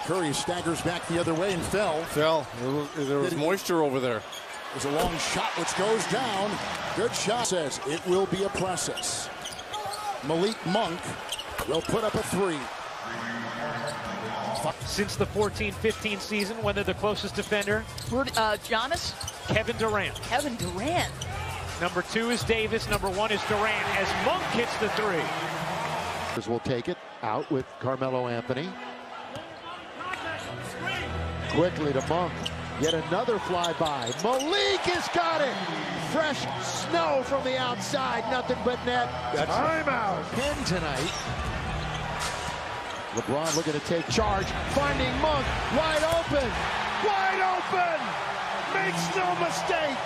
Curry staggers back the other way and fell. There was moisture over there. There's a long shot which goes down. Good shot. Says it will be a process. Malik Monk will put up a three. Since the 14-15 season, when they're the closest defender. Giannis? Kevin Durant. Kevin Durant. Number 2 is Davis. Number 1 is Durant as Monk hits the three. Will take it out with Carmelo Anthony. Quickly to Monk. Yet another flyby. Malik has got it. Fresh snow from the outside. Nothing but net. Timeout. 10 tonight. LeBron looking to take charge. Finding Monk. Wide open. Wide open. Makes no mistake.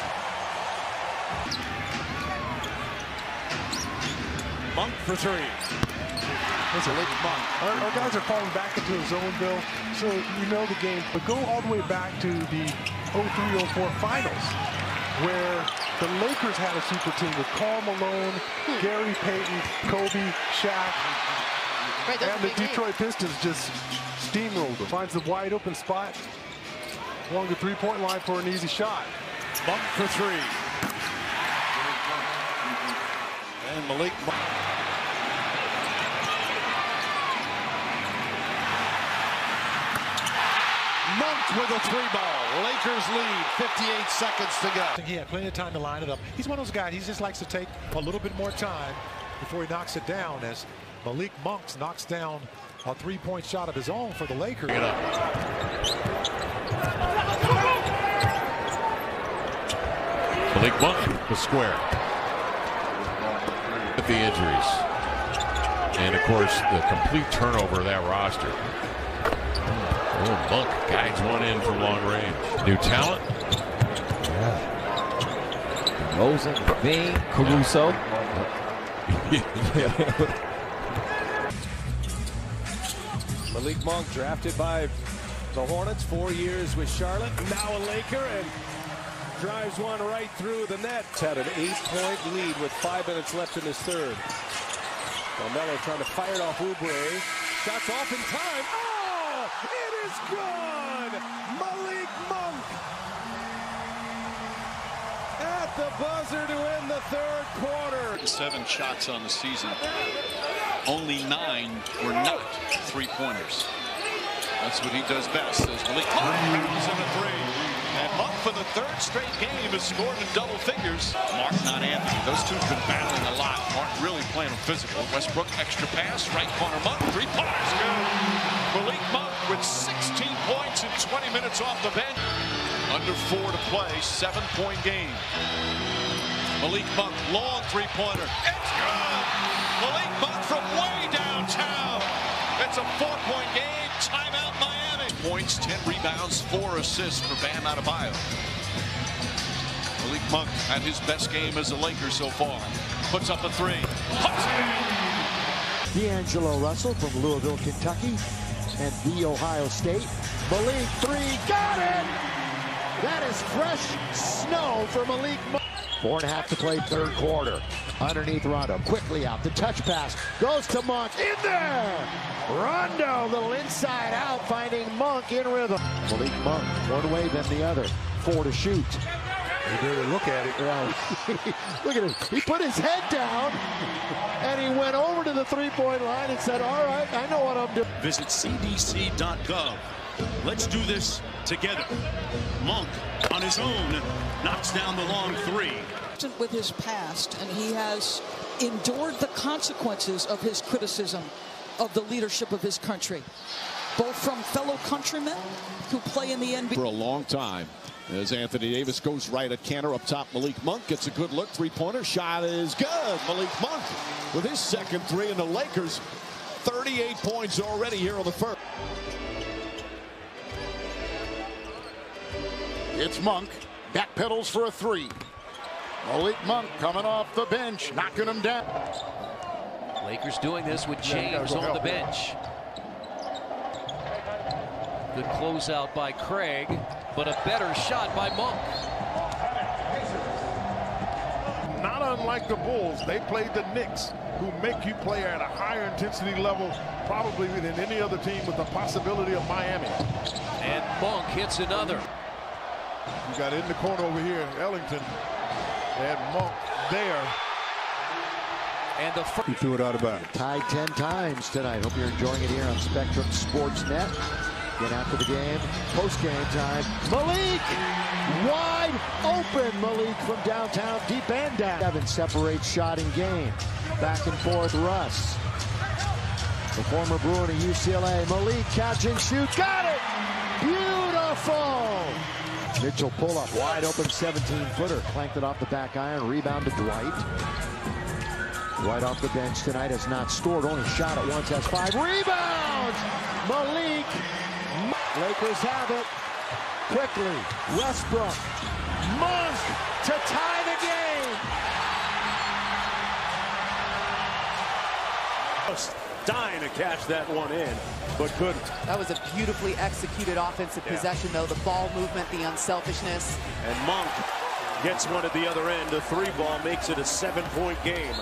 Monk for three. There's a late Monk. Our guys are falling back into a zone, Bill, so you know the game. But go all the way back to the 03-04 finals, where the Lakers had a super team with Karl Malone, Gary Payton, Kobe, Shaq, and the Detroit Pistons just steamrolled them. Finds the wide open spot along the three-point line for an easy shot. Monk for three. And Malik Monk. Monk with a three ball. Lakers lead, 58 seconds to go. He had plenty of time to line it up. He's one of those guys, he just likes to take a little bit more time before he knocks it down, as Malik Monk knocks down a three-point shot of his own for the Lakers. Malik Monk, the square. With the injuries. And, of course, the complete turnover of that roster. Oh, Monk guides one in from long range. New talent. Yeah. Rosen, Vane, Caruso. Malik Monk drafted by the Hornets, 4 years with Charlotte, now a Laker, and drives one right through the net. Had an 8-point lead with 5 minutes left in his third. Carmelo trying to fire it off Oubre. Shots off in time. Oh, it is good! Malik Monk at the buzzer to end the third quarter. 7 shots on the season. Only 9 were not three-pointers. That's what he does best. As Malik Monk pounds in a three. And Monk for the third straight game has scored in double figures. Mark, not Anthony. Those two have been battling a lot. Mark really playing physical. Westbrook, extra pass, right corner Monk, three-pointers good. Malik Monk with 16 points in 20 minutes off the bench. Under 4 to play, 7-point game. Malik Monk, long three-pointer. It's good! Malik Monk from way downtown. It's a 4-point game. Timeout Miami. Points, 10 rebounds, 4 assists for Bam Adebayo. Malik Monk at his best game as a Laker so far. Puts up a three. D'Angelo Russell from Louisville, Kentucky, and the Ohio State. Malik three, got it! That is fresh snow for Malik Monk. 4.5 to play, third quarter. Underneath Rondo, quickly out. The touch pass goes to Monk. In there! Rondo, little inside out, finding Monk in rhythm. Malik Monk, one way, then the other. 4 to shoot. You better look at it. Look at him. He put his head down, and he went over to the three-point line and said, all right, I know what I'm doing. Visit cdc.gov. Let's do this together. Monk, on his own, knocks down the long three. With his past, and he has endured the consequences of his criticism of the leadership of his country, both from fellow countrymen who play in the NBA. For a long time, as Anthony Davis goes right at Cantor up top, Malik Monk gets a good look, three-pointer, shot is good. Malik Monk with his second three, and the Lakers 38 points already here on the first. It's Monk. Backpedals for a three. Malik Monk coming off the bench, knocking him down. Lakers doing this with James on the bench. Good closeout by Craig, but a better shot by Monk. Not unlike the Bulls, they played the Knicks who make you play at a higher intensity level probably than any other team, with the possibility of Miami. And Monk hits another. You got it in the corner over here, Ellington, and Monk there. And the he threw it out of bounds. Tied 10 times tonight. Hope you're enjoying it here on Spectrum Sportsnet. Again after the game, post-game time. Malik, wide open. Malik from downtown, deep and down. 7 separates shot and game. Back and forth, Russ. The former Bruin of UCLA. Malik catch and shoot. Got it! Beautiful! Mitchell pull up, wide open 17-footer. Clanked it off the back iron. Rebound to Dwight. Dwight off the bench tonight, has not scored. Only shot at once, has 5 rebounds. Malik. Lakers have it. Quickly, Westbrook. Monk to tie the game. Dying to catch that one in, but couldn't. That was a beautifully executed offensive possession, though. The ball movement, the unselfishness. And Monk gets one at the other end. The 3 ball makes it a 7-point game.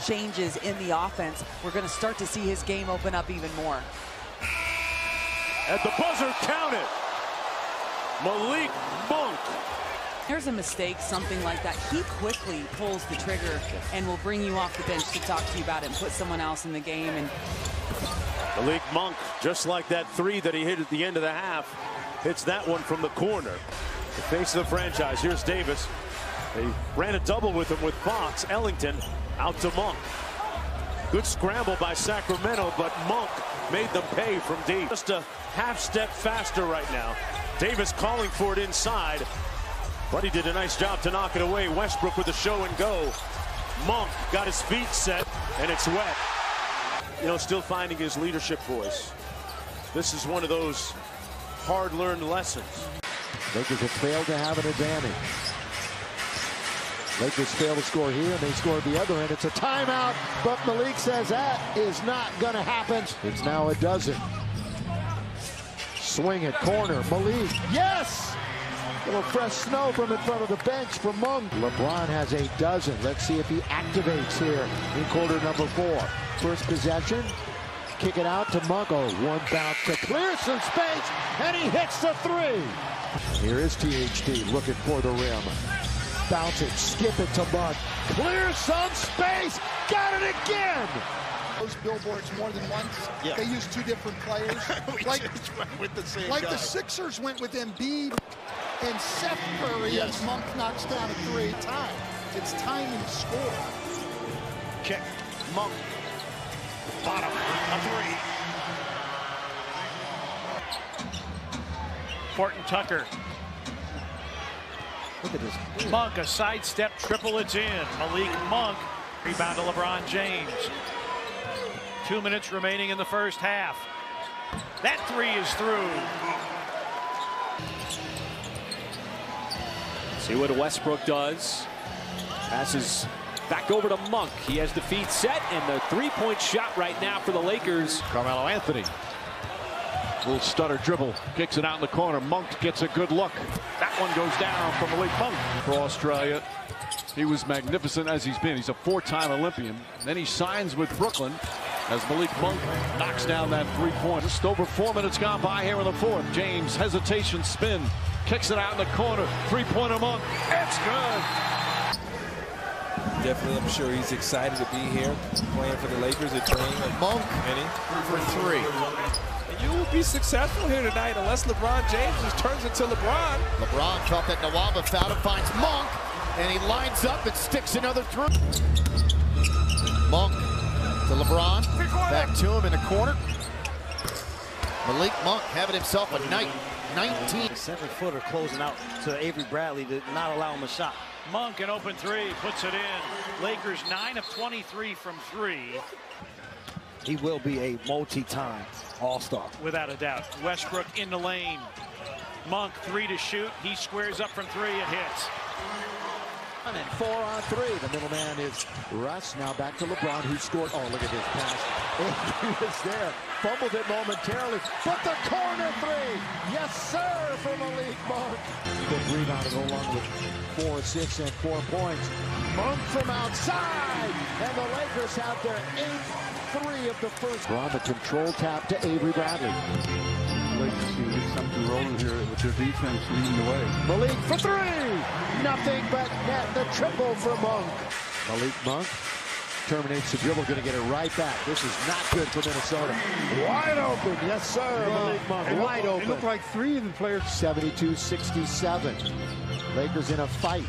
Changes in the offense. We're going to start to see his game open up even more. At the buzzer, count it. Malik Monk. There's a mistake, something like that. He quickly pulls the trigger and will bring you off the bench to talk to you about it and put someone else in the game. And Malik Monk, just like that 3 that he hit at the end of the half, hits that one from the corner. The face of the franchise. Here's Davis. They ran a double with him with Fox. Ellington out to Monk. Good scramble by Sacramento, but Monk made them pay from deep. Just a half step faster right now. Davis calling for it inside, but he did a nice job to knock it away. Westbrook with a show and go. Monk got his feet set, and it's wet. You know, still finding his leadership voice. This is one of those hard-learned lessons. Lakers have failed to have an advantage. Lakers fail to score here, and they score at the other end. It's a timeout, but Malik says that is not going to happen. It's now a dozen. Swing it, corner, Malik, yes! A little fresh snow from in front of the bench from Monk. LeBron has a dozen. Let's see if he activates here in quarter number 4. First possession, kick it out to Monk. Oh, one bounce to clear some space, and he hits the 3. Here is THD looking for the rim. Bounce it, skip it to Monk. Clear some space, got it again! Those billboards more than once. Yeah. They use 2 different players. like with the same guy. The Sixers went with Embiid and Seth Curry as Monk knocks down a 3. Time. It's time to score. Kick. Monk. Bottom. A 3. Horton Tucker. Look at this. Monk, a sidestep triple, it's in. Malik Monk, rebound to LeBron James. 2 minutes remaining in the first half. That 3 is through. See what Westbrook does. Passes back over to Monk. He has the feet set, and the 3-point shot right now for the Lakers. Carmelo Anthony. Little stutter dribble, kicks it out in the corner. Monk gets a good look. That one goes down from Malik Monk. For Australia, he was magnificent as he's been. He's a 4-time Olympian. Then he signs with Brooklyn as Malik Monk knocks down that 3-point. Just over 4 minutes gone by here in the 4th. James, hesitation, spin, kicks it out in the corner. 3-pointer Monk, it's good. Definitely, I'm sure he's excited to be here, playing for the Lakers at training. Monk for 3. You will be successful here tonight unless LeBron James just turns into LeBron. LeBron felt that Nawaba fouled him, finds Monk, and he lines up and sticks another through. Monk to LeBron, back to him in the corner. Malik Monk having himself a night. 19. 7-footer closing out to Avery Bradley to not allow him a shot. Monk, an open 3, puts it in. Lakers 9 of 23 from 3. He will be a multi-time All-Star. Without a doubt. Westbrook in the lane. Monk 3 to shoot. He squares up from 3 and hits. And 4-on-3. The middleman is Russ. Now back to LeBron, who scored. Oh, look at this pass. He was there. Fumbled it momentarily. But the corner three. Yes, sir, for Malik Monk. Good rebound to go along with 4 assists and 4 points. Monk from outside. And the Lakers have their 8th 3 of the first. On the control tap to Avery Bradley. Lakers can get something rolling here with their defense leading the way. Malik for 3. Nothing but net. The triple for Monk. Malik Monk terminates the dribble. Going to get it right back. This is not good for Minnesota. Wide open. Yes, sir. Malik Monk. Wide open. It looked like 3 of the players. 72-67. Lakers in a fight.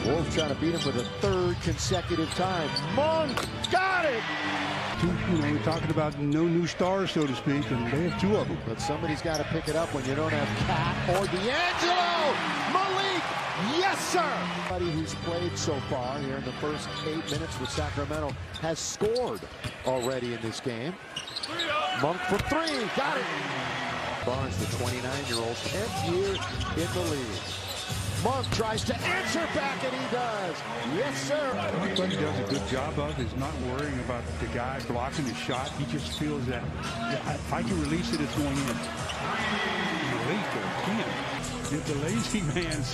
Wolves trying to beat him for the 3rd consecutive time. Monk got it. We're talking about no new stars, so to speak, and they have 2 of them. But somebody's got to pick it up when you don't have Cat or D'Angelo. Malik, yes, sir. Everybody who's played so far here in the first 8 minutes with Sacramento has scored already in this game. Monk for 3, got it. Barnes, the 29-year-old, 10th year in the league. Monk tries to answer back, and he does. Yes, sir. What he does a good job of is not worrying about the guy blocking his shot. He just feels that if I can release it, it's going in. Malik can't. If the lazy man's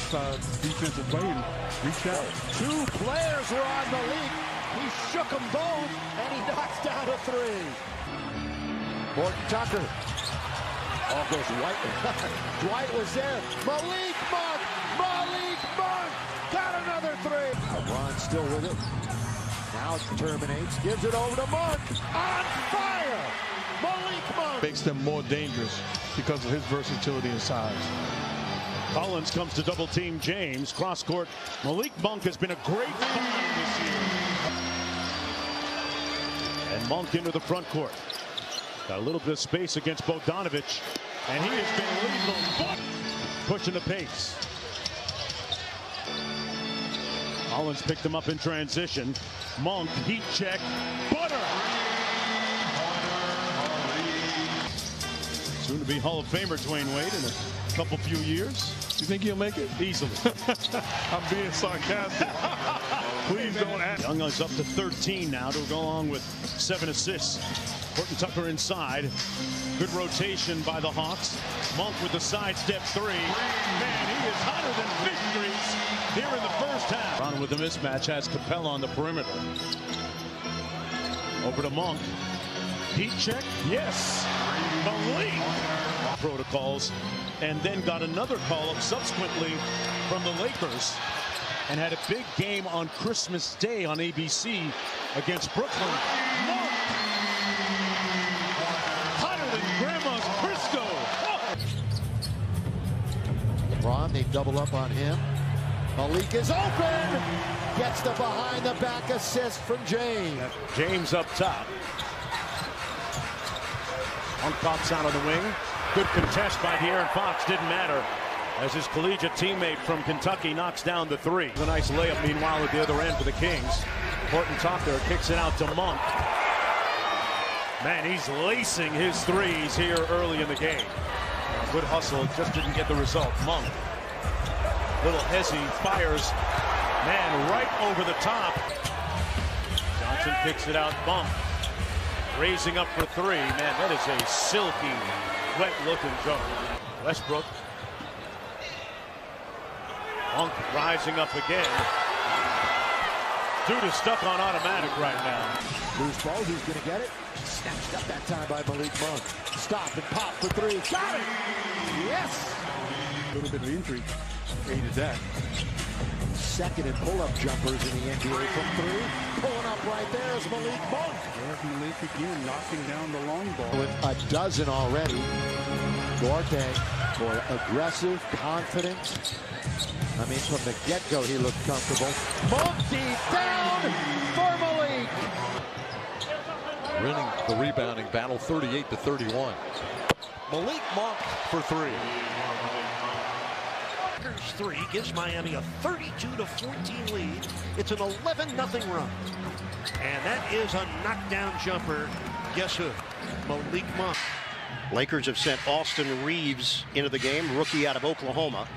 defensive play and reach out. 2 players were on Malik. He shook them both, and he knocks down a 3. Morton Tucker. Oh, goes Dwight. Dwight was there. Malik Monk. Malik Monk got another 3. LeBron still with it. Now terminates. Gives it over to Monk. On fire. Malik Monk. Makes them more dangerous because of his versatility and size. Collins comes to double team James. Cross court. Malik Monk has been a great find this year. And Monk into the front court. Got a little bit of space against Bogdanovich. And he has been lethal. Pushing the pace. Collins picked him up in transition. Monk, heat check. Butter. Soon to be Hall of Famer Dwayne Wade in a couple few years. You think he'll make it? Easily. I'm being sarcastic. Please don't ask. Young is up to 13 now to go along with 7 assists. Horton Tucker inside. Good rotation by the Hawks. Monk with the sidestep 3. Man, he is hotter than fish grease here in the first half. Ron with the mismatch has Capella on the perimeter. Over to Monk. Heat check. Yes. Malik. Protocols. And then got another call up subsequently from the Lakers. And had a big game on Christmas Day on ABC against Brooklyn. Monk. Hotter than Grandma's Crisco. LeBron, they double up on him. Malik is open. Gets the behind-the-back assist from James. James up top. Monk pops out on the wing. Good contest by De'Aaron Fox. Didn't matter as his collegiate teammate from Kentucky knocks down the 3. A nice layup, meanwhile, at the other end for the Kings. Horton Tucker kicks it out to Monk. Man, he's lacing his 3s here early in the game. Good hustle, just didn't get the result. Monk. Little hezzy, fires. Man, right over the top. Johnson kicks it out. Monk. Raising up for 3. Man, that is a silky, wet-looking jump. Westbrook. Monk rising up again. Dude is stuck on automatic right now. Loose ball, who's going to get it? Snatched up that time by Malik Monk. Stop and pop for 3. Got it! Yes! A little bit of injury aided that. Second and pull-up jumpers in the NBA from 3. Pulling up right there is Malik Monk. There's Malik again, knocking down the long ball. With a dozen already. Duarte, boy, aggressive, confident. I mean, from the get-go, he looked comfortable. Monk deep down for Malik. Winning the rebounding battle 38-31. Malik Monk for 3. 3 gives Miami a 32-14 lead. It's an 11-0 run. And that is a knockdown jumper. Guess who? Malik Monk. Lakers have sent Austin Reeves into the game, rookie out of Oklahoma.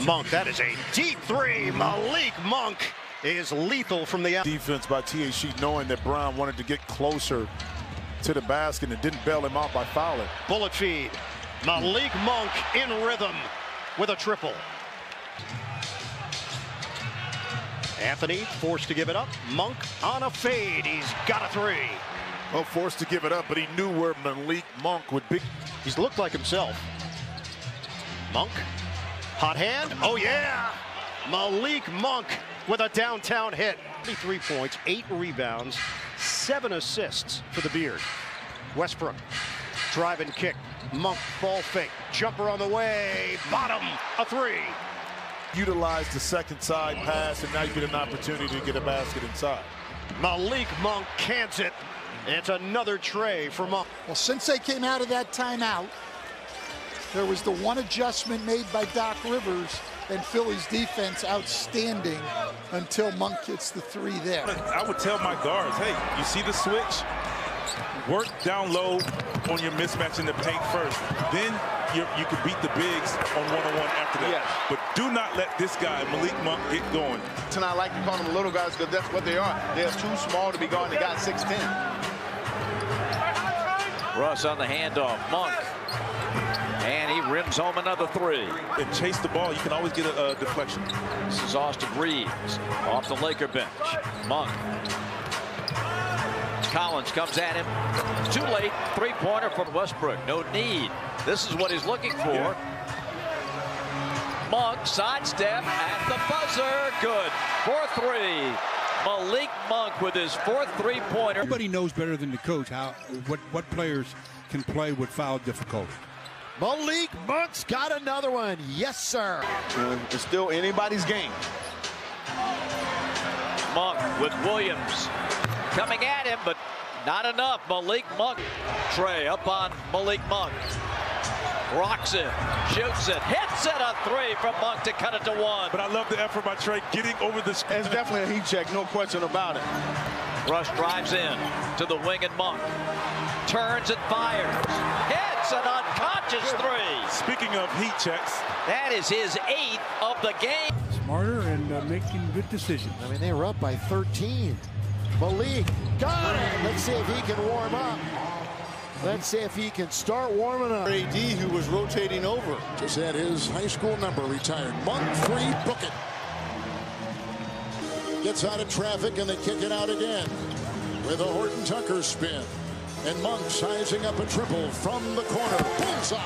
Monk, that is a deep three. Malik Monk is lethal from the out. Defense by THC, knowing that Brown wanted to get closer to the basket and didn't bail him out by fouling. Bullet feed. Malik Monk in rhythm with a triple. Anthony forced to give it up. Monk on a fade. He's got a three. Well, forced to give it up, but he knew where Malik Monk would be. He's looked like himself. Monk, hot hand. Oh, yeah. Malik Monk with a downtown hit. 23 points, 8 rebounds, 7 assists for the Beard. Westbrook, drive and kick. Monk, ball fake. Jumper on the way. Bottom, a three. Utilize the second side pass, and now you get an opportunity to get a basket inside. Malik Monk cans it. It's another tray for Monk. Well, since they came out of that timeout, there was the one adjustment made by Doc Rivers, and Philly's defense outstanding until Monk gets the three there. I would tell my guards, hey, you see the switch? Work down low on your mismatch in the paint first. Then you can beat the bigs on one-on-one after that. Yes. But do not let this guy, Malik Monk, get going. And I like to call them little guys because that's what they are. They're too small to be guarding the guy 6'10". Russ on the handoff. Monk. And he rims home another three. And chase the ball. You can always get a deflection. This is Austin Reeves off the Laker bench. Monk. Collins comes at him. Too late. Three-pointer from Westbrook. No need. This is what he's looking for. Yeah. Monk sidestep at the buzzer. Good. 4-3. Malik Monk with his fourth three-pointer. Nobody knows better than the coach what players can play with foul difficulty. Malik Monk's got another one. Yes, sir. It's still anybody's game. Monk with Williams coming at him, but not enough. Malik Monk. Trey up on Malik Monk. Rocks it, shoots it, hits it, a three from Monk to cut it to one. But I love the effort by Trey getting over the screen. It's definitely a heat check, no question about it. Rush drives in to the wing and Monk. Turns and fires. Hits an unconscious three. Speaking of heat checks. That is his 8th of the game. Smarter and making good decisions. I mean, they were up by 13. Malik got it. Let's see if he can warm up. Let's see if he can start warming up. AD, who was rotating over. Just had his high school number retired. Monk free, book it. Gets out of traffic and they kick it out again with a Horton Tucker spin. And Monk sizing up a triple from the corner. Bullseye.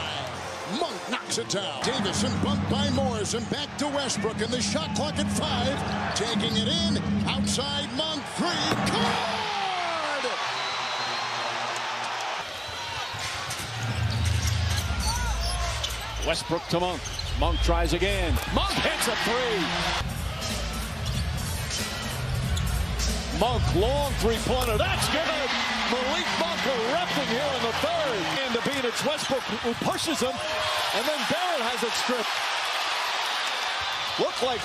Monk knocks it down. Davison bumped by Morris and back to Westbrook and the shot clock at 5. Taking it in. Outside Monk. Three. Card! Westbrook to Monk. Monk tries again. Monk hits a three. Monk, long three-pointer. That's good. Malik Monk erupting here in the third. And to beat it's Westbrook who pushes him. And then Barrett has it stripped. Looked like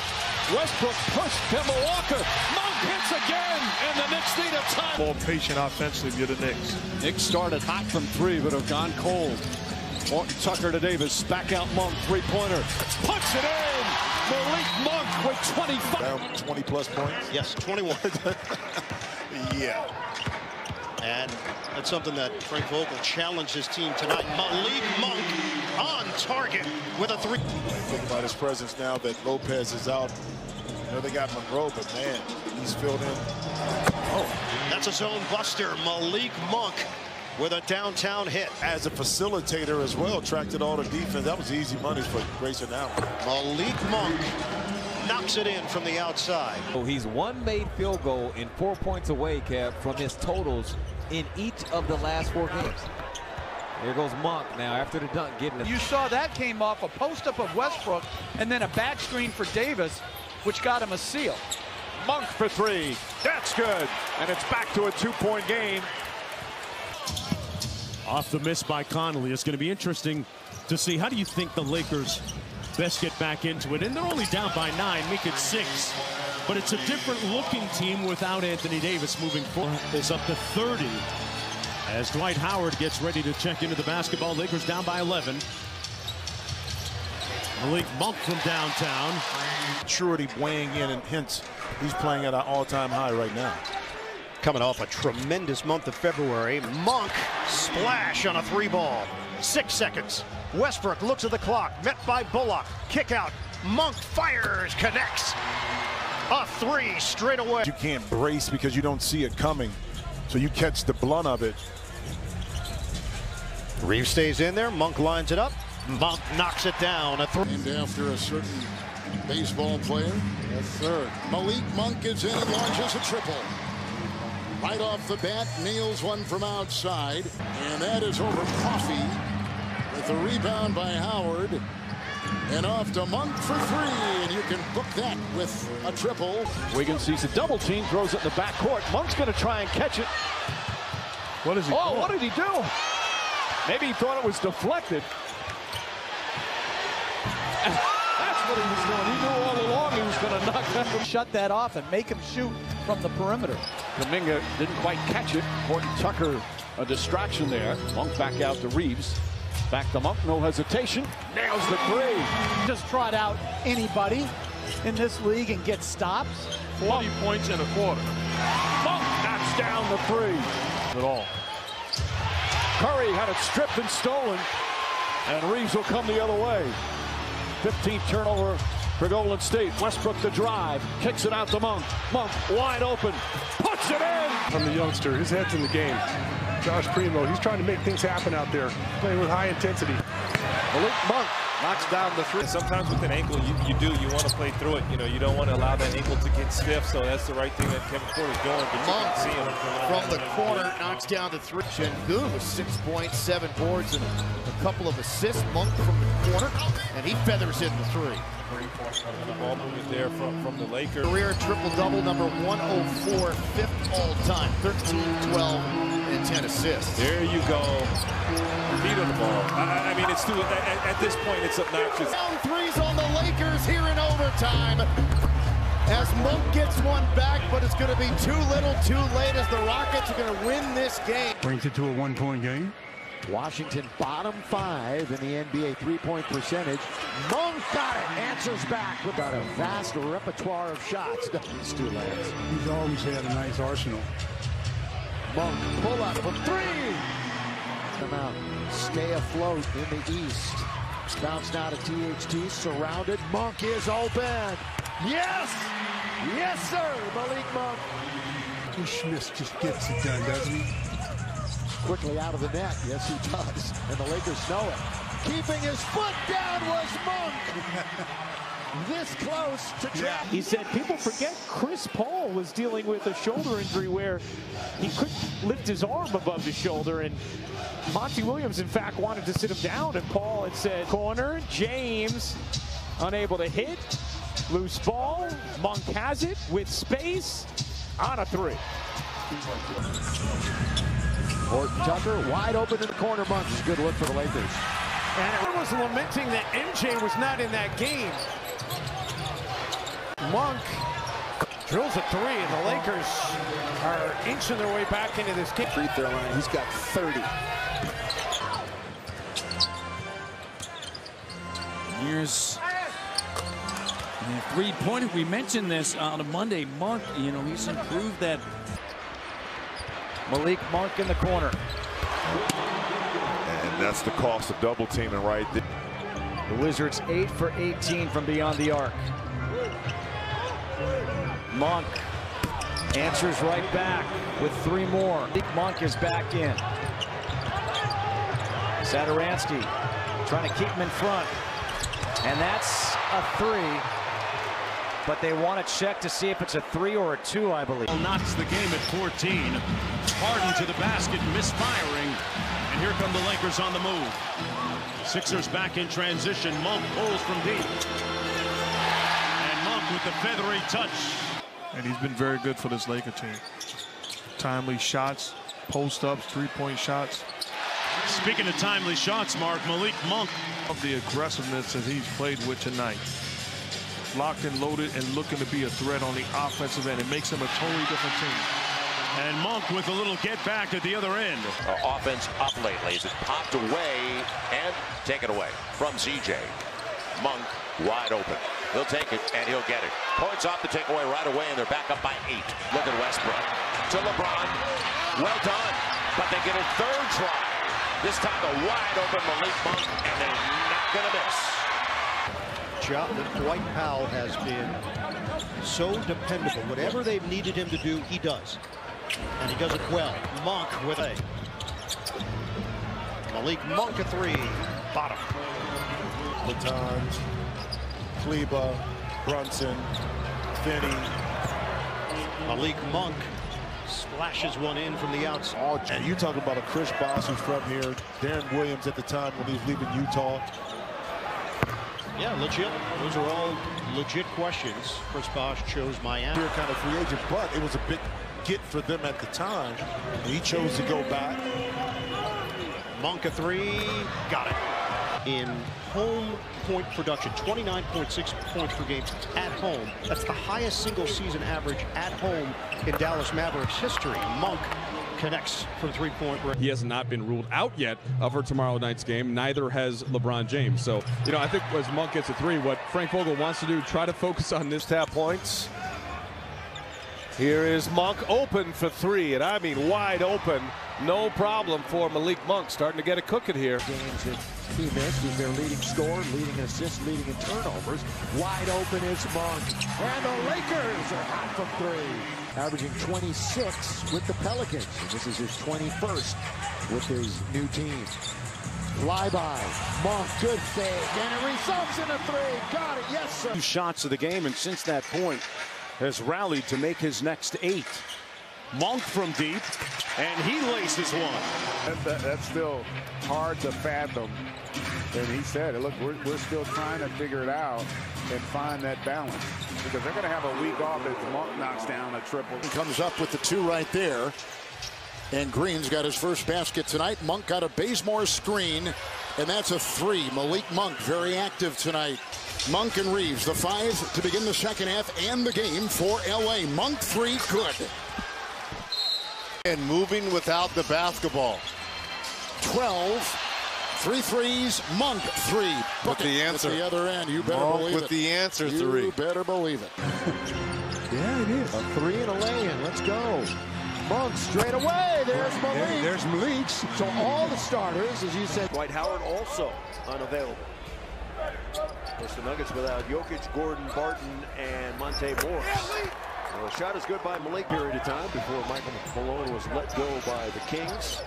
Westbrook pushed Kemba Walker. Monk hits again. And the Knicks need a time. More patient offensively, you're the Knicks. Knicks started hot from three, but have gone cold. Horton Tucker to Davis. Back out Monk. Three-pointer. Puts it in. Malik Monk with 25. Down 20-plus points? Yes, 21. Yeah. And that's something that Frank Vogel challenged his team tonight. Malik Monk on target with a three. Think about his presence now that Lopez is out. You know, they got Monroe, but man, he's filled in. Oh, that's a zone buster. Malik Monk with a downtown hit. As a facilitator as well, tracked it all to defense. That was easy money for Grayson Allen. Malik Monk knocks it in from the outside. So he's one made field goal and 4 points away, Kev, from his totals in each of the last 4 games. Here goes Monk now after the dunk getting it. You saw that came off a post-up of Westbrook and then a back screen for Davis, which got him a steal. Monk for three. That's good. And it's back to a 2-point game. Off the miss by Conley. It's going to be interesting to see, how do you think the Lakers best get back into it? And they're only down by 9, make it 6. But it's a different looking team without Anthony Davis moving forward. It's up to 30 as Dwight Howard gets ready to check into the basketball. Lakers down by 11. Malik Monk from downtown. Maturity weighing in, and hence he's playing at an all-time high right now. Coming off a tremendous month of February, Monk splash on a 3-ball. 6 seconds. Westbrook looks at the clock, met by Bullock. Kick out. Monk fires, connects. A 3 straight away. You can't brace because you don't see it coming, so you catch the blunt of it. Reeves stays in there. Monk lines it up. Monk knocks it down. A 3. Named after a certain baseball player. Yes, sir. Malik Monk is in and launches a triple. Right off the bat, nails one from outside, and that is over Coffey with a rebound by Howard, and off to Monk for 3, and you can book that with a triple. Wiggins sees a double team, throws it in the backcourt. Monk's going to try and catch it. What is he doing? What did he do? Maybe he thought it was deflected. That's what he was doing. He knew all along he was going to knock that. Shut that off and make him shoot from the perimeter. Kuminga didn't quite catch it. Horton Tucker, a distraction there. Monk back out to Reeves. Back to Monk, no hesitation. Nails the 3. Just trot out anybody in this league and get stops. 40 points in a quarter. Monk knocks down the 3. At all. Curry had it stripped and stolen, and Reeves will come the other way. 15th turnover for Golden State. Westbrook the drive, kicks it out to Monk. Monk wide open, puts it in. From the youngster, his head's in the game. Josh Primo, he's trying to make things happen out there, playing with high intensity. Malik Monk knocks down the 3. Sometimes with an ankle, you want to play through it. You know, you don't want to allow that ankle to get stiff, so that's the right thing that Kevin Porter's doing. But Monk you can see him from the corner knocks down the 3. Şengün with 6 points, 7 boards, and a couple of assists. Monk from the corner, and he feathers in the 3. The ball movement there from the Lakers. Career triple-double, number 104, 5th all-time, 13, 12, and 10 assists. There you go. Feet on the ball. I mean, it's too, at this point, it's obnoxious. Down 3s on the Lakers here in overtime. As Monk gets one back, but it's going to be too little, too late, as the Rockets are going to win this game. Brings it to a 1-point game. Washington bottom 5 in the NBA 3-point percentage. Monk got it, answers back. We've got a vast repertoire of shots. These two lads. He's always had a nice arsenal. Monk pull up for 3. Come out, stay afloat in the East. Bounce now to THT, surrounded. Monk is open. Yes! Yes, sir, Malik Monk. Smith just gets it done, doesn't he? Quickly out of the net. Yes, he does. And the Lakers know it. Keeping his foot down was Monk. This close to trap. He said people forget Chris Paul was dealing with a shoulder injury where he couldn't lift his arm above the shoulder, and Monty Williams in fact wanted to sit him down, and Paul had said corner. James unable to hit, loose ball. Monk has it with space on a 3. Horton Tucker wide open in the corner. Monk is a good look for the Lakers. And everyone was lamenting that MJ was not in that game. Monk drills a 3, and the Lakers are inching their way back into this game. Free throw line, he's got 30. Here's a 3-pointer. We mentioned this on a Monday. Monk, you know, he's improved that. Malik Monk in the corner. And that's the cost of double teaming right there. The Wizards 8 for 18 from beyond the arc. Monk answers right back with 3 more. Monk is back in. Satoransky trying to keep him in front. And that's a 3. But they want to check to see if it's a 3 or a 2, I believe. Knocks the game at 14. Harden to the basket, misfiring. And here come the Lakers on the move. Sixers back in transition. Monk pulls from deep. And Monk with the feathery touch. And he's been very good for this Laker team. Timely shots, post-ups, 3-point shots. Speaking of timely shots, Mark, Malik Monk. Of the aggressiveness that he's played with tonight. Locked and loaded and looking to be a threat on the offensive end. It makes him a totally different team. And Monk with a little get back at the other end. Offense up lately as it popped away and taken away from CJ. Monk wide open. He'll take it, and he'll get it. Points off the takeaway right away, and they're back up by 8. Look at Westbrook. To LeBron. Well done. But they get a third try. This time a wide open Malik Monk, and they're not going to miss. Dwight Powell has been so dependable. Whatever they've needed him to do, he does. And he does it well. Monk with a. Malik Monk a 3. Bottom. Latons, Kleba, Brunson, Finney. Malik Monk splashes one in from the outside. And you talk about a Chris Bosh who's from here. Darren Williams at the time when he was leaving Utah. Yeah, legit. Those are all legit questions. Chris Bosh chose Miami. Here kind of free agent, but it was a big get for them at the time. And he chose to go back. Monk a 3. Got it. In home point production, 29.6 points per game at home. That's the highest single season average at home in Dallas Mavericks history. Monk connects from 3-point range. He has not been ruled out yet for tomorrow night's game. Neither has LeBron James. So, you know, I think as Monk gets a 3, what Frank Vogel wants to do, try to focus on this. Tap points. Here is Monk open for 3, and I mean wide open. No problem for Malik Monk, starting to get it cooking here. Games that he missed. He's their leading scorer, leading assists, leading in turnovers. Wide open is Monk. And the Lakers are hot from 3. Averaging 26 with the Pelicans. And this is his 21st with his new team. Flyby. Monk, good fake. And it results in a 3. Got it. Yes, sir. 2 shots of the game, and since that point has rallied to make his next 8. Monk from deep, and he laces one. That's still hard to fathom. And he said, look, we're still trying to figure it out and find that balance. Because they're going to have a week off as Monk knocks down a triple. He comes up with the 2 right there. And Green's got his first basket tonight. Monk got a Bazemore screen, and that's a 3. Malik Monk very active tonight. Monk and Reeves, the 5 to begin the second half and the game for LA. Monk 3, good. And moving without the basketball. 12, 3 threes, Monk 3. With the answer. At the other end, you better Monk believe it. with the answer 3. You better believe it. Yeah, it is. A 3 and a lay-in. Let's go. Monk straight away. There's Malik. There's Malik. So all the starters, as you said. Dwight Howard also unavailable. Of course, the Nuggets without Jokic, Gordon, Barton, and Monte Morris. Well, the shot is good by Malik. Period of time before Michael Malone was let go by the Kings.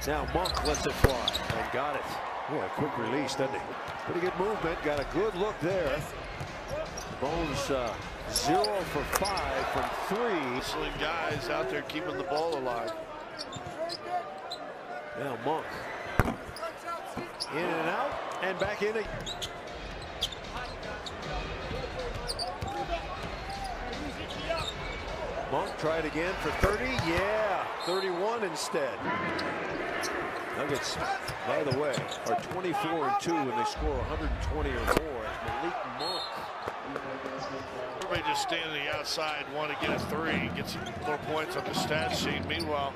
Now Monk lets it fly and got it. Yeah, quick release, doesn't he? Pretty good movement. Got a good look there. Bones 0 for 5 from 3. Sling guys out there keeping the ball alive. Now Monk. In and out and back in it. Monk tried again for 30. Yeah, 31 instead. Nuggets, by the way, are 24-2 when they score 120 or more. Malik Monk. Everybody just standing on the outside, want to get a 3, get some more points on the stat sheet. Meanwhile,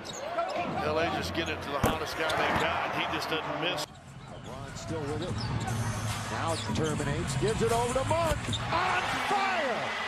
LA just get it to the hottest guy they got. He just doesn't miss. LeBron still with it. Now terminates, gives it over to Monk. On fire!